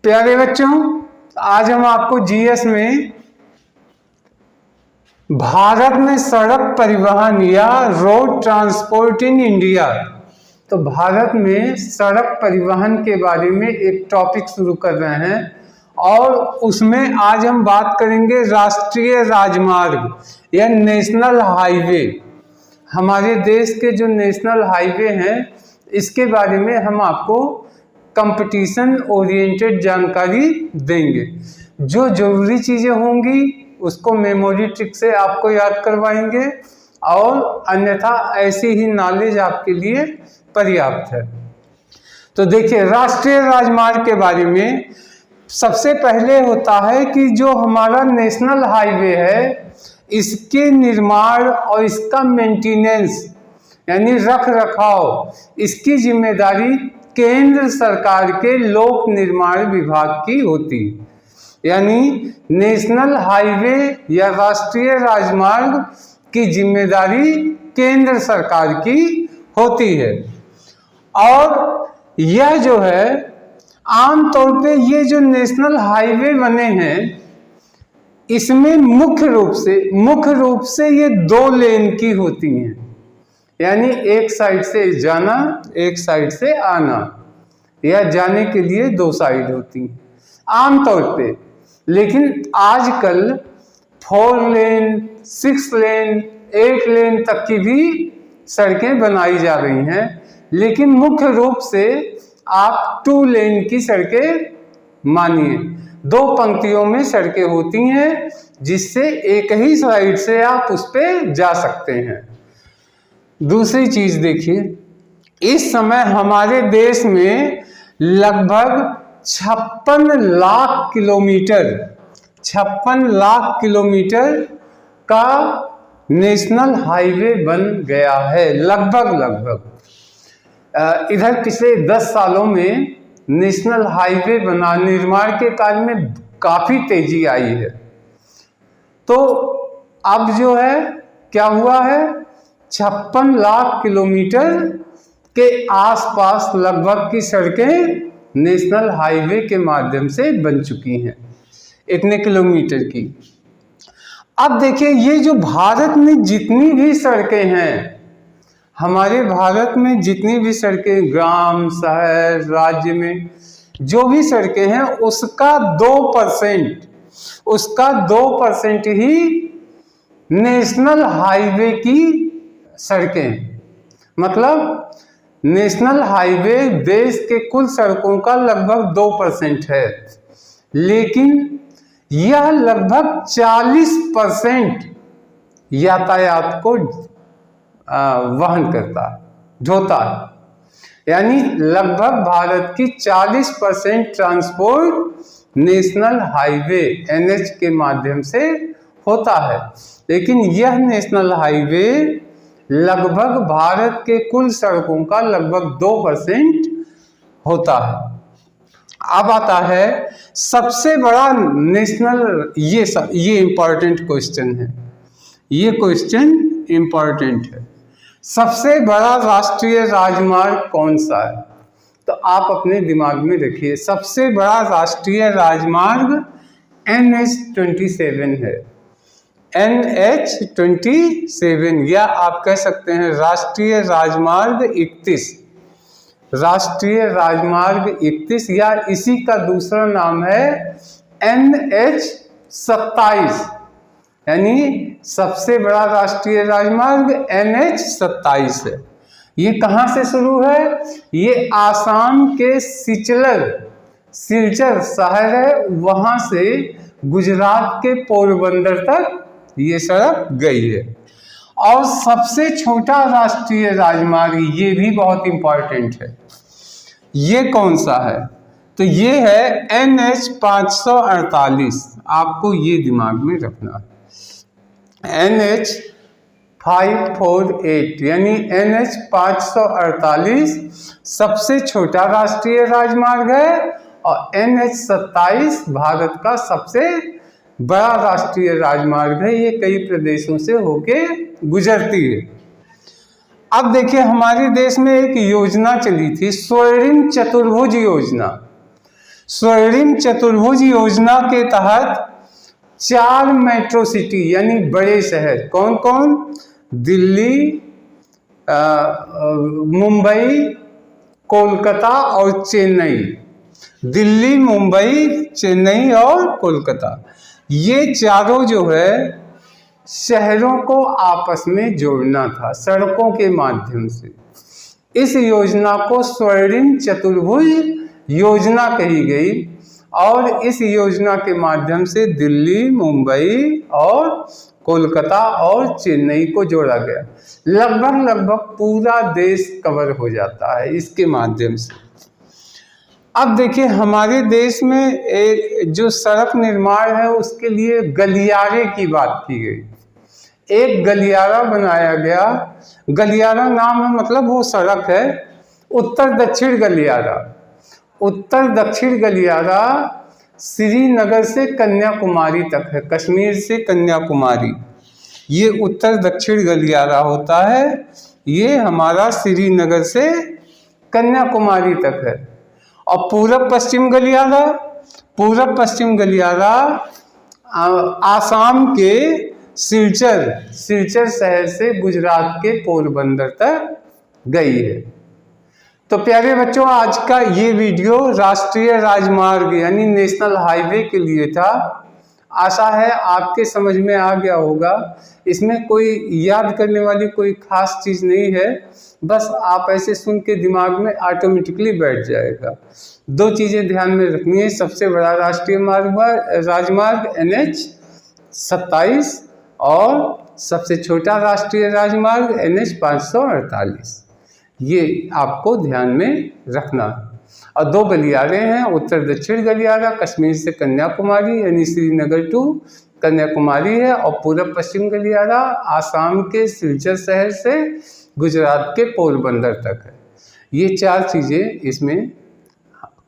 प्यारे बच्चों, आज हम आपको जीएस में भारत में सड़क परिवहन या रोड ट्रांसपोर्ट इन इंडिया, तो भारत में सड़क परिवहन के बारे में एक टॉपिक शुरू कर रहे हैं और उसमें आज हम बात करेंगे राष्ट्रीय राजमार्ग या नेशनल हाईवे। हमारे देश के जो नेशनल हाईवे हैं इसके बारे में हम आपको कंपटीशन ओरिएंटेड जानकारी देंगे। जो जरूरी चीज़ें होंगी उसको मेमोरी ट्रिक से आपको याद करवाएंगे और अन्यथा ऐसी ही नॉलेज आपके लिए पर्याप्त है। तो देखिए, राष्ट्रीय राजमार्ग के बारे में सबसे पहले होता है कि जो हमारा नेशनल हाईवे है इसके निर्माण और इसका मेंटेनेंस यानी रख रखाव, इसकी जिम्मेदारी केंद्र सरकार के लोक निर्माण विभाग की होती है। यानी नेशनल हाईवे या राष्ट्रीय राजमार्ग की जिम्मेदारी केंद्र सरकार की होती है। और यह जो है आमतौर पे ये जो नेशनल हाईवे बने हैं इसमें मुख्य रूप से ये 2 लेन की होती हैं। यानी एक साइड से जाना, एक साइड से आना, या जाने के लिए 2 साइड होती हैं आमतौर पे। लेकिन आजकल 4 लेन, 6 लेन, 8 लेन तक की भी सड़कें बनाई जा रही हैं, लेकिन मुख्य रूप से आप 2 लेन की सड़कें मानिए। 2 पंक्तियों में सड़कें होती हैं जिससे एक ही साइड से आप उस पर जा सकते हैं। दूसरी चीज देखिए, इस समय हमारे देश में लगभग 56 लाख किलोमीटर का नेशनल हाईवे बन गया है। लगभग इधर पिछले 10 सालों में नेशनल हाईवे निर्माण के कार्य में काफी तेजी आई है। तो अब जो है क्या हुआ है, 56 लाख किलोमीटर के आसपास लगभग की सड़कें नेशनल हाईवे के माध्यम से बन चुकी हैं, इतने किलोमीटर की। अब देखिए, ये जो भारत में जितनी भी सड़कें हैं, हमारे भारत में जितनी भी सड़कें, ग्राम, शहर, राज्य में जो भी सड़कें हैं उसका 2% ही नेशनल हाईवे की सड़कें। मतलब नेशनल हाईवे देश के कुल सड़कों का लगभग 2% है, लेकिन यह लगभग 40% यातायात को वहन करता है, ढोता है। यानी लगभग भारत की 40% ट्रांसपोर्ट नेशनल हाईवे NH के माध्यम से होता है। लेकिन यह नेशनल हाईवे लगभग भारत के कुल सड़कों का लगभग 2% होता है। अब आता है सबसे बड़ा नेशनल, ये इंपॉर्टेंट क्वेश्चन है, ये क्वेश्चन इंपॉर्टेंट है। सबसे बड़ा राष्ट्रीय राजमार्ग कौन सा है? तो आप अपने दिमाग में रखिए, सबसे बड़ा राष्ट्रीय राजमार्ग NH-27 है। NH-27 या आप कह सकते हैं राष्ट्रीय राजमार्ग 31, राष्ट्रीय राजमार्ग 31, या इसी का दूसरा नाम है NH-27। यानी सबसे बड़ा राष्ट्रीय राजमार्ग NH-27 है। ये कहाँ से शुरू है? ये आसाम के सिलचर शहर है, वहां से गुजरात के पोरबंदर तक ये सड़क गई है। और सबसे छोटा राष्ट्रीय राजमार्ग, ये भी बहुत इंपॉर्टेंट है, ये कौन सा है? तो ये है NH-548। आपको ये दिमाग में रखना है, NH-548 यानी NH-548 सबसे छोटा राष्ट्रीय राजमार्ग है और NH-27 भारत का सबसे बड़ा राष्ट्रीय राजमार्ग है। ये कई प्रदेशों से होके गुजरती है। अब देखिए, हमारे देश में एक योजना चली थी, स्वर्णिम चतुर्भुज योजना। स्वर्णिम चतुर्भुज योजना के तहत 4 मेट्रो सिटी यानी बड़े शहर कौन कौन, दिल्ली, मुंबई, कोलकाता और चेन्नई, दिल्ली, मुंबई, चेन्नई और कोलकाता, ये चारों जो है शहरों को आपस में जोड़ना था सड़कों के माध्यम से। इस योजना को स्वर्णिम चतुर्भुज योजना कही गई और इस योजना के माध्यम से दिल्ली, मुंबई और कोलकाता और चेन्नई को जोड़ा गया। लगभग पूरा देश कवर हो जाता है इसके माध्यम से। अब देखिए हमारे देश में एक जो सड़क निर्माण है उसके लिए गलियारे की बात की गई। एक गलियारा बनाया गया, गलियारा नाम है मतलब वो सड़क है, उत्तर दक्षिण गलियारा। उत्तर दक्षिण गलियारा श्रीनगर से कन्याकुमारी तक है, कश्मीर से कन्याकुमारी, ये उत्तर दक्षिण गलियारा होता है। ये हमारा श्रीनगर से कन्याकुमारी तक है। और पूरब पश्चिम गलियारा, पूरब पश्चिम गलियारा आसाम के सिलचर शहर से गुजरात के पोरबंदर तक गई है। तो प्यारे बच्चों, आज का ये वीडियो राष्ट्रीय राजमार्ग यानी नेशनल हाईवे के लिए था। आशा है आपके समझ में आ गया होगा। इसमें कोई याद करने वाली कोई खास चीज़ नहीं है, बस आप ऐसे सुन के दिमाग में ऑटोमेटिकली बैठ जाएगा। 2 चीज़ें ध्यान में रखनी है। सबसे बड़ा राष्ट्रीय राजमार्ग NH 27 और सबसे छोटा राष्ट्रीय राजमार्ग NH 548, ये आपको ध्यान में रखना। और 2 गलियारे हैं, उत्तर दक्षिण गलियारा कश्मीर से कन्याकुमारी यानी श्रीनगर टू कन्याकुमारी है, और पूर्व पश्चिम गलियारा आसाम के सिलचर शहर से गुजरात के पोरबंदर तक है। ये 4 चीज़ें इसमें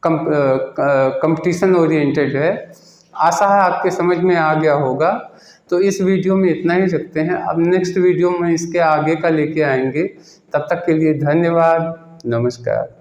कंपटीशन ओरिएंटेड है। आशा है आपके समझ में आ गया होगा। तो इस वीडियो में इतना ही रखते हैं। अब नेक्स्ट वीडियो में इसके आगे का लेके आएंगे। तब तक के लिए धन्यवाद, नमस्कार।